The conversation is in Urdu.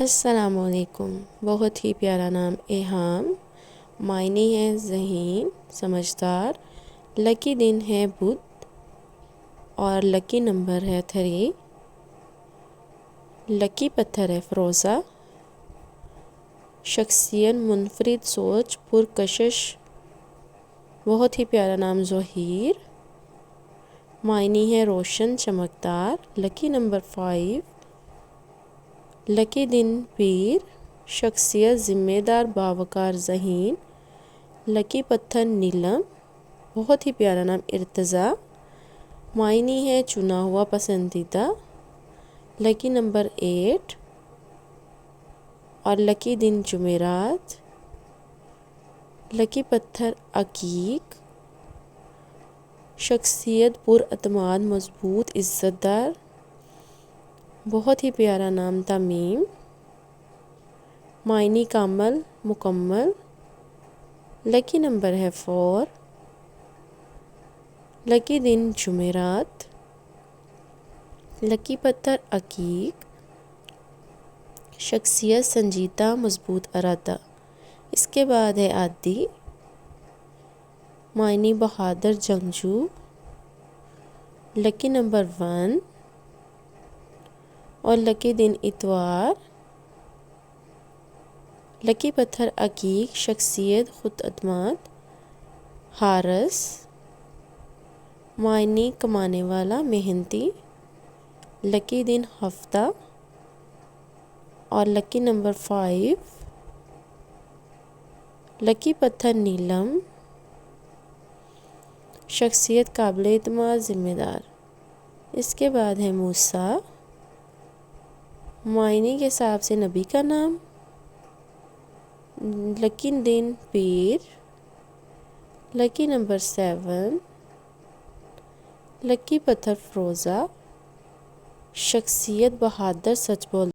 السلام علیکم۔ بہت ہی پیارا نام ایہام، معنی ہے ذہین سمجھدار، لکی دن ہے بدھ اور لکی نمبر ہے 3، لکی پتھر ہے فروزہ، شخصیت منفرد سوچ پرکشش، بہت ہی پیارا نام ظہیر، معنی ہے روشن چمکدار، لکی نمبر 5، لکی دن پیر، شخصیت ذمہ دار باوقار ذہین، لکی پتھر نیلم، بہت ہی پیارا نام ارتضیٰ، معنی ہے چنا ہوا پسندیدہ، لکی نمبر 8 اور لکی دن جمعرات، لکی پتھر عقیق، شخصیت پر اعتماد مضبوط عزت دار، بہت ہی پیارا نام تمیم، معنی کامل مکمل، لکی نمبر ہے 4، لکی دن جمعرات، لکی پتھر عقیق، شخصیت سنجیدہ مضبوط ارادہ۔ اس کے بعد ہے عادی، معنی بہادر جنگجو، لکی نمبر 1 اور لکی دن اتوار، لکی پتھر عقیق، شخصیت خود اعتماد، حارث، معنی کمانے والا محنتی، لکی دن ہفتہ اور لکی نمبر 5، لکی پتھر نیلم، شخصیت قابل اعتماد ذمہ دار۔ اس کے بعد ہے موسیٰ، معنی کے حساب سے نبی کا نام، لکی دن پیر، لکی نمبر 7، لکی پتھر فروزہ، شخصیت بہادر سچ بول